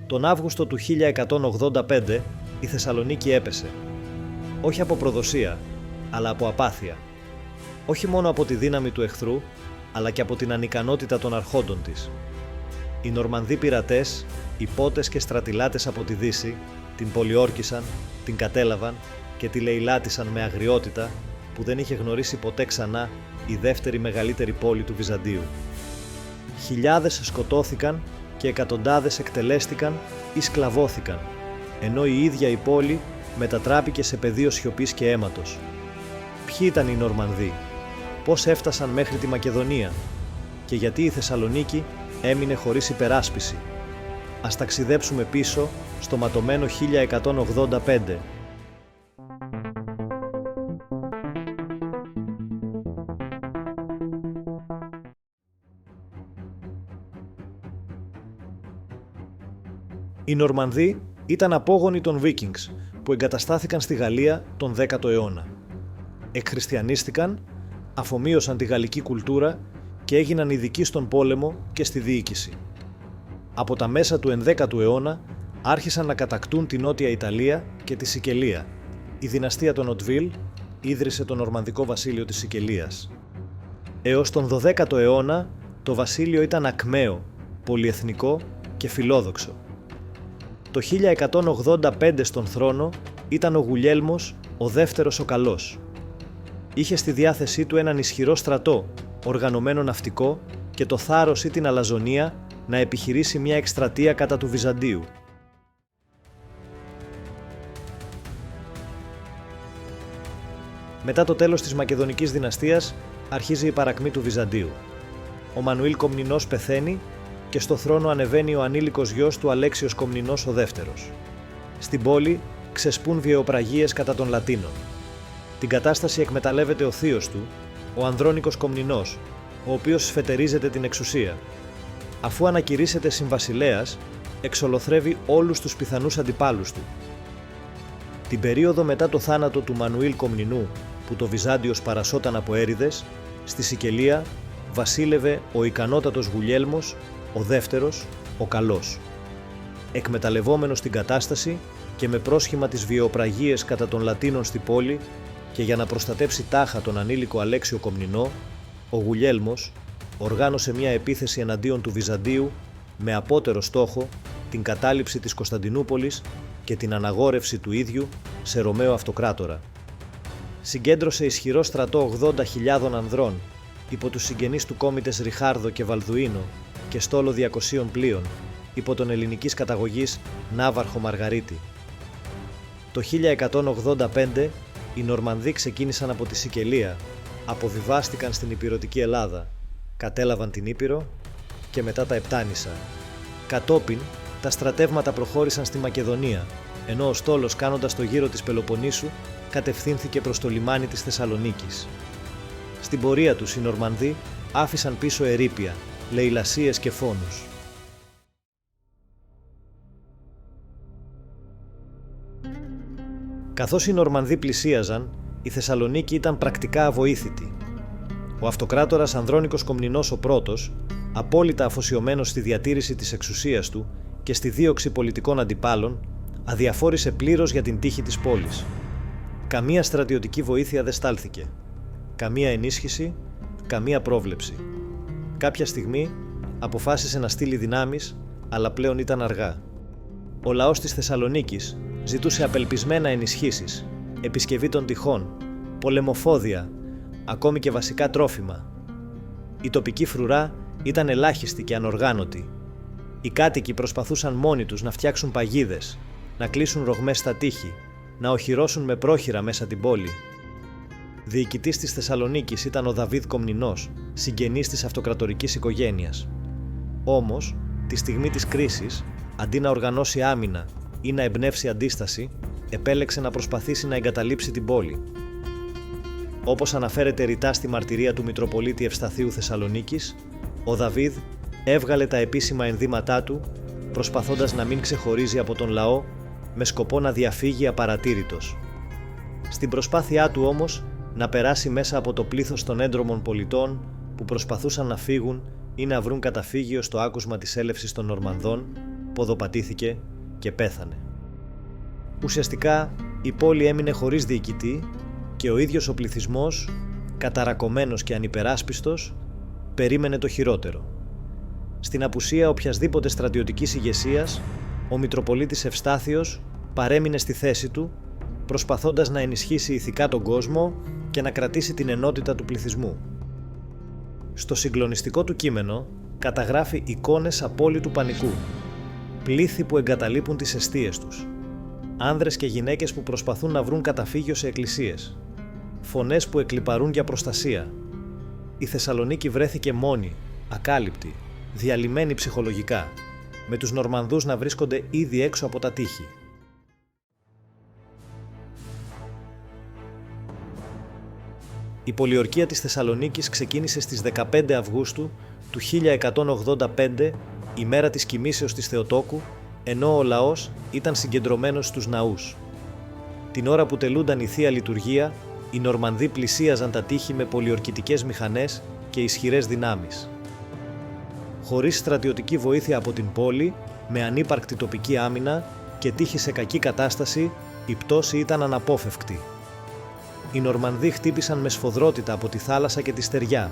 Τον Αύγουστο του 1185 η Θεσσαλονίκη έπεσε. Όχι από προδοσία, αλλά από απάθεια. Όχι μόνο από τη δύναμη του εχθρού, αλλά και από την ανικανότητα των αρχόντων της. Οι Νορμανδοί πειρατές, υπότες και στρατιλάτες από τη Δύση την πολιόρκησαν, την κατέλαβαν και τη λαιλάτισαν με αγριότητα που δεν είχε γνωρίσει ποτέ ξανά η δεύτερη μεγαλύτερη πόλη του Βυζαντίου. Χιλιάδες σκοτώθηκαν και εκατοντάδες εκτελέστηκαν ή σκλαβώθηκαν, ενώ η ίδια η πόλη μετατράπηκε σε πεδίο σιωπής και αίματος. Ποιοι ήταν οι Νορμανδοί, πώς έφτασαν μέχρι τη Μακεδονία και γιατί η Θεσσαλονίκη έμεινε χωρίς υπεράσπιση. Ας ταξιδέψουμε πίσω στο ματωμένο 1185. Οι Νορμανδοί ήταν απόγονοι των Βίκινγκς που εγκαταστάθηκαν στη Γαλλία τον 10ο αιώνα. Εκχριστιανίστηκαν, αφομοίωσαν τη γαλλική κουλτούρα και έγιναν ειδικοί στον πόλεμο και στη διοίκηση. Από τα μέσα του 11ου αιώνα άρχισαν να κατακτούν τη Νότια Ιταλία και τη Σικελία. Η δυναστεία των Οτβίλ ίδρυσε το Νορμανδικό βασίλειο της Σικελίας. Έως τον 12ο αιώνα το βασίλειο ήταν ακμαίο, πολυεθνικό και φιλόδοξο. Το 1185 στον θρόνο ήταν ο Γουλιέλμος ο δεύτερος ο Καλός. Είχε στη διάθεσή του έναν ισχυρό στρατό, οργανωμένο ναυτικό και το θάρρος ή την αλαζονία να επιχειρήσει μια εκστρατεία κατά του Βυζαντίου. Μετά το τέλος της Μακεδονικής δυναστείας αρχίζει η παρακμή του Βυζαντίου. Ο Μανουήλ Κομνηνός πεθαίνει και στο θρόνο ανεβαίνει ο ανήλικος γιος του Αλέξιος Κομνηνός ο δεύτερος. Στην πόλη ξεσπούν βιαιοπραγίες κατά των Λατίνων. Την κατάσταση εκμεταλλεύεται ο θείος του, ο Ανδρώνικος Κομνηνός, ο οποίος σφετερίζεται την εξουσία. Αφού ανακηρύσσεται συμβασιλέας, εξολοθρεύει όλους τους πιθανούς αντιπάλους του. Την περίοδο μετά το θάνατο του Μανουήλ Κομνηνού, που το Βυζάντιο σπαρασόταν από έρηδες, στη Σικελία βασίλευε ο ικανότατος Γουλιέλμος, ο δεύτερος, ο Καλός. Εκμεταλλευόμενος την κατάσταση και με πρόσχημα τις βιαιοπραγίες κατά των Λατίνων στη πόλη και για να προστατεύσει τάχα τον ανήλικο Αλέξιο Κομνηνό, ο Γουλιέλμος οργάνωσε μια επίθεση εναντίον του Βυζαντίου με απότερο στόχο την κατάληψη της Κωνσταντινούπολης και την αναγόρευση του ίδιου σε Ρωμαίο Αυτοκράτορα. Συγκέντρωσε ισχυρό στρατό 80.000 ανδρών υπό τους συγγενείς του κόμιτες Ριχάρδο και Βαλδουίνο και στόλο 200 πλοίων υπό τον ελληνικής καταγωγής Ναύαρχο Μαργαρίτη. Το 1185 οι Νορμανδοί ξεκίνησαν από τη Σικελία, αποβιβάστηκαν στην Ηπειρωτική Ελλάδα, κατέλαβαν την Ήπειρο και μετά τα Επτάνησα. Κατόπιν, τα στρατεύματα προχώρησαν στη Μακεδονία, ενώ ο στόλος κάνοντας το γύρο της Πελοποννήσου κατευθύνθηκε προς το λιμάνι της Θεσσαλονίκης. Στην πορεία τους οι Νορμανδοί άφησαν πίσω ερείπια, λαιλασίες και φόνους. Καθώς οι Νορμανδοί πλησίαζαν, η Θεσσαλονίκη ήταν πρακτικά αβοήθητη. Ο αυτοκράτορας Ανδρώνικος Κομνηνός ο πρώτος, απόλυτα αφοσιωμένος στη διατήρηση της εξουσίας του και στη δίωξη πολιτικών αντιπάλων, αδιαφόρησε πλήρως για την τύχη της πόλης. Καμία στρατιωτική βοήθεια δεν στάλθηκε. Καμία ενίσχυση, καμία πρόβλεψη. Κάποια στιγμή αποφάσισε να στείλει δυνάμεις, αλλά πλέον ήταν αργά. Ο λαός της Θεσσαλονίκης ζητούσε απελπισμένα ενισχύσεις, επισκευή των τυχών, πολεμοφόδια, ακόμη και βασικά τρόφιμα. Η τοπική φρουρά ήταν ελάχιστη και ανοργάνωτη. Οι κάτοικοι προσπαθούσαν μόνοι τους να φτιάξουν παγίδες, να κλείσουν ρογμές στα τείχη, να οχυρώσουν με πρόχειρα μέσα την πόλη. Διοικητής της Θεσσαλονίκης ήταν ο Δαβίδ Κομνηνός, συγγενής της αυτοκρατορικής οικογένειας. Όμως, τη στιγμή της κρίσης, αντί να οργανώσει άμυνα ή να εμπνεύσει αντίσταση, επέλεξε να προσπαθήσει να εγκαταλείψει την πόλη. Όπως αναφέρεται ρητά στη μαρτυρία του Μητροπολίτη Ευσταθίου Θεσσαλονίκης, ο Δαβίδ έβγαλε τα επίσημα ενδύματά του, προσπαθώντας να μην ξεχωρίζει από τον λαό με σκοπό να διαφύγει απαρατήρητος. Στην προσπάθειά του όμως να περάσει μέσα από το πλήθος των έντρομων πολιτών που προσπαθούσαν να φύγουν ή να βρουν καταφύγιο στο άκουσμα της έλευσης των Νορμανδών, ποδοπατήθηκε και πέθανε. Ουσιαστικά η πόλη έμεινε χωρίς διοικητή και ο ίδιος ο πληθυσμός, καταρακωμένος και ανυπεράσπιστος, περίμενε το χειρότερο. Στην απουσία οποιασδήποτε στρατιωτικής ηγεσίας, ο Μητροπολίτης Ευστάθιος παρέμεινε στη θέση του, προσπαθώντας να ενισχύσει ηθικά τον κόσμο και να κρατήσει την ενότητα του πληθυσμού. Στο συγκλονιστικό του κείμενο καταγράφει εικόνες απόλυτου πανικού, πλήθη που εγκαταλείπουν τις εστίες τους, άνδρες και γυναίκες που προσπαθούν να βρουν καταφύγιο σε εκκλησίες, φωνές που εκλιπαρούν για προστασία. Η Θεσσαλονίκη βρέθηκε μόνη, ακάλυπτη, διαλυμένη ψυχολογικά, με τους Νορμανδούς να βρίσκονται ήδη έξω από τα τείχη. Η πολιορκία της Θεσσαλονίκης ξεκίνησε στις 15 Αυγούστου του 1185, ημέρα της κοιμήσεως της Θεοτόκου, ενώ ο λαός ήταν συγκεντρωμένος στους ναούς. Την ώρα που τελούνταν η Θεία Λειτουργία, οι Νορμανδοί πλησίαζαν τα τείχη με πολιορκητικές μηχανές και ισχυρές δυνάμεις. Χωρίς στρατιωτική βοήθεια από την πόλη, με ανύπαρκτη τοπική άμυνα και τείχη σε κακή κατάσταση, η πτώση ήταν αναπόφευκτη. Οι Νορμανδοί χτύπησαν με σφοδρότητα από τη θάλασσα και τη στεριά.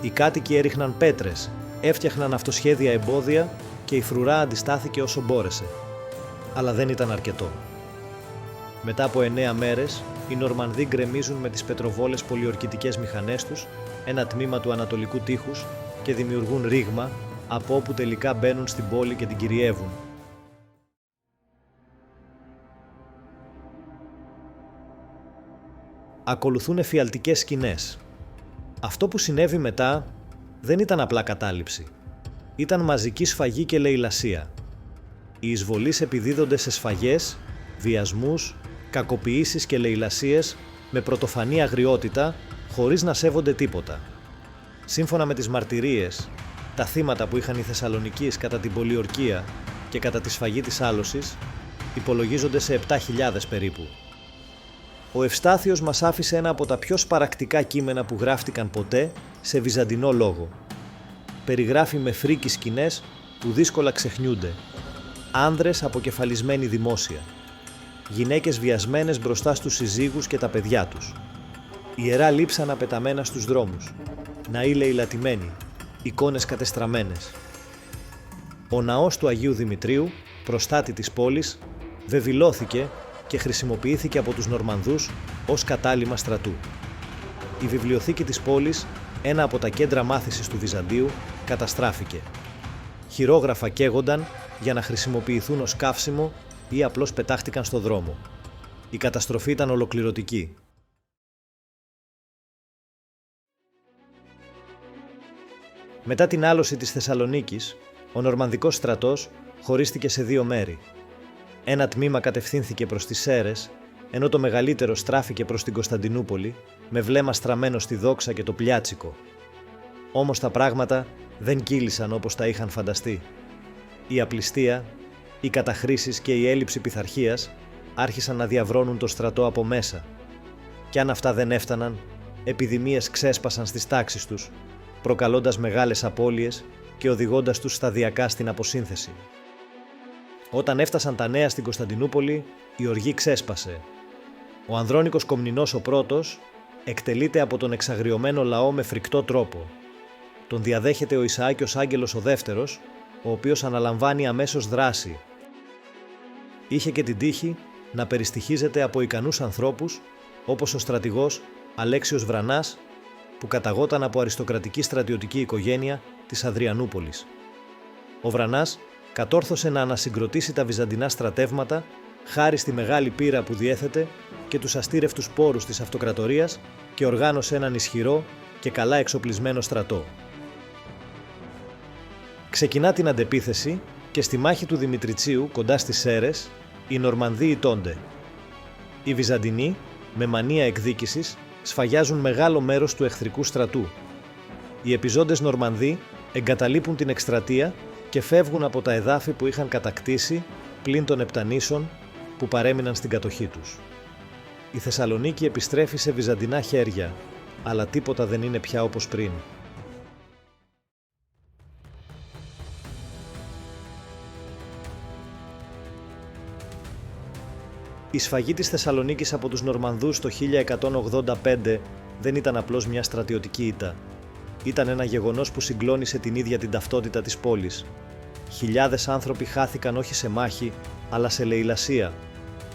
Οι κάτοικοι έριχναν πέτρες, έφτιαχναν αυτοσχέδια εμπόδια και η φρουρά αντιστάθηκε όσο μπόρεσε. Αλλά δεν ήταν αρκετό. Μετά από 9 μέρες, οι Νορμανδοί γκρεμίζουν με τις πετροβόλες πολιορκητικές μηχανές τους ένα τμήμα του ανατολικού τείχους και δημιουργούν ρήγμα, από όπου τελικά μπαίνουν στην πόλη και την κυριεύουν. Ακολουθούν εφιαλτικές σκηνές. Αυτό που συνέβη μετά δεν ήταν απλά κατάληψη. Ήταν μαζική σφαγή και λαιλασία. Οι εισβολείς επιδίδονται σε σφαγές, βιασμούς, κακοποιήσεις και λαιλασίες με πρωτοφανή αγριότητα, χωρίς να σέβονται τίποτα. Σύμφωνα με τις μαρτυρίες, τα θύματα που είχαν οι Θεσσαλονικείς κατά την πολιορκία και κατά τη σφαγή της άλωσης υπολογίζονται σε 7.000 περίπου. Ο Ευστάθιος μας άφησε ένα από τα πιο σπαρακτικά κείμενα που γράφτηκαν ποτέ σε βυζαντινό λόγο. Περιγράφει με φρίκι σκηνές που δύσκολα ξεχνιούνται. Άνδρες αποκεφαλισμένοι δημόσια. Γυναίκες βιασμένες μπροστά στους συζύγους και τα παιδιά τους. Ιερά λείψανα πεταμένα στους δρόμους. Ναοί λαιλατημένοι. Εικόνες κατεστραμμένες. Ο ναός του Αγίου Δημητρίου, προστάτη της πόλης, βεβηλώθηκε και χρησιμοποιήθηκε από τους Νορμανδούς ως κατάλημα στρατού. Η βιβλιοθήκη της πόλης, ένα από τα κέντρα μάθησης του Βυζαντίου, καταστράφηκε. Χειρόγραφα καίγονταν για να χρησιμοποιηθούν ως καύσιμο ή απλώς πετάχτηκαν στο δρόμο. Η καταστροφή ήταν ολοκληρωτική. Μετά την άλωση της Θεσσαλονίκης, ο Νορμανδικός στρατός χωρίστηκε σε 2 μέρη. Ένα τμήμα κατευθύνθηκε προς τις Σέρρες, ενώ το μεγαλύτερο στράφηκε προς την Κωνσταντινούπολη, με βλέμμα στραμμένο στη δόξα και το Πλιάτσικο. Όμως τα πράγματα δεν κύλησαν όπως τα είχαν φανταστεί. Η απληστία, οι καταχρήσεις και η έλλειψη πειθαρχίας άρχισαν να διαβρώνουν το στρατό από μέσα. Κι αν αυτά δεν έφταναν, επιδημίες ξέσπασαν στις τάξεις τους, προκαλώντας μεγάλες απώλειες και οδηγώντας τους σταδιακά στην αποσύνθεση. Όταν έφτασαν τα νέα στην Κωνσταντινούπολη, η οργή ξέσπασε. Ο Ανδρώνικος Κομνηνός ο πρώτος εκτελείται από τον εξαγριωμένο λαό με φρικτό τρόπο. Τον διαδέχεται ο Ισαάκιος Άγγελος ο δεύτερος, ο οποίος αναλαμβάνει αμέσως δράση. Είχε και την τύχη να περιστοιχίζεται από ικανούς ανθρώπους, όπως ο στρατηγός Αλέξιος Βρανάς, που καταγόταν από αριστοκρατική στρατιωτική οικογένεια της Αδριανούπολης. Ο Βρανάς κατόρθωσε να ανασυγκροτήσει τα βυζαντινά στρατεύματα χάρη στη μεγάλη πείρα που διέθετε και τους αστήρευτους πόρους της αυτοκρατορίας και οργάνωσε έναν ισχυρό και καλά εξοπλισμένο στρατό. Ξεκινά την αντεπίθεση και στη μάχη του Δημητριτσίου κοντά στις Σέρρες οι Νορμανδοί ηττώνται. Οι Βυζαντινοί, με μανία εκδίκησης, σφαγιάζουν μεγάλο μέρος του εχθρικού στρατού. Οι επιζώντες Νορμανδοί εγκαταλείπουν την εκστρατεία και φεύγουν από τα εδάφη που είχαν κατακτήσει πλην των Επτανήσων που παρέμειναν στην κατοχή τους. Η Θεσσαλονίκη επιστρέφει σε βυζαντινά χέρια, αλλά τίποτα δεν είναι πια όπως πριν. Η σφαγή της Θεσσαλονίκης από τους Νορμανδούς το 1185 δεν ήταν απλώς μια στρατιωτική ήττα. Ήταν ένα γεγονός που συγκλώνησε την ίδια την ταυτότητα της πόλης. Χιλιάδες άνθρωποι χάθηκαν όχι σε μάχη, αλλά σε λαιλασία.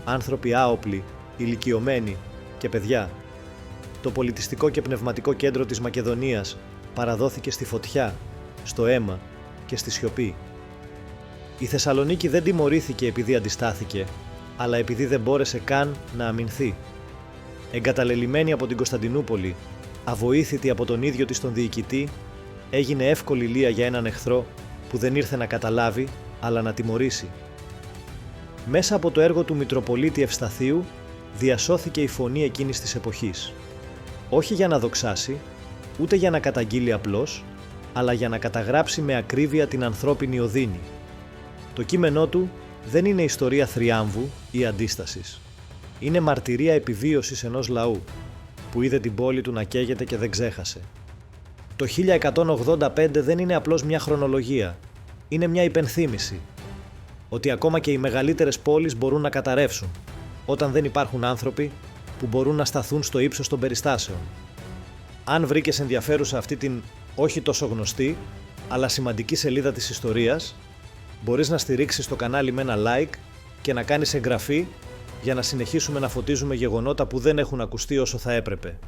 Άνθρωποι άοπλοι, ηλικιωμένοι και παιδιά. Το πολιτιστικό και πνευματικό κέντρο της Μακεδονίας παραδόθηκε στη φωτιά, στο αίμα και στη σιωπή. Η Θεσσαλονίκη δεν τιμωρήθηκε επειδή αντιστάθηκε, αλλά επειδή δεν μπόρεσε καν να αμυνθεί. Εγκαταλελειμμένη από την Κωνσταντινούπολη, αβοήθητη από τον ίδιο της τον διοικητή, έγινε εύκολη λία για έναν εχθρό που δεν ήρθε να καταλάβει, αλλά να τιμωρήσει. Μέσα από το έργο του Μητροπολίτη Ευσταθείου διασώθηκε η φωνή εκείνης της εποχής. Όχι για να δοξάσει, ούτε για να καταγγείλει απλώς, αλλά για να καταγράψει με ακρίβεια την ανθρώπινη οδύνη. Το κείμενό του δεν είναι ιστορία θριάμβου ή αντίστασης. Είναι μαρτυρία επιβίωσης ενός λαού, που είδε την πόλη του να καίγεται και δεν ξέχασε. Το 1185 δεν είναι απλώς μια χρονολογία, είναι μια υπενθύμηση. Ότι ακόμα και οι μεγαλύτερες πόλεις μπορούν να καταρρεύσουν, όταν δεν υπάρχουν άνθρωποι που μπορούν να σταθούν στο ύψος των περιστάσεων. Αν βρήκες ενδιαφέρουσα αυτή την όχι τόσο γνωστή, αλλά σημαντική σελίδα της ιστορίας, μπορείς να στηρίξεις το κανάλι με ένα like και να κάνεις εγγραφή για να συνεχίσουμε να φωτίζουμε γεγονότα που δεν έχουν ακουστεί όσο θα έπρεπε.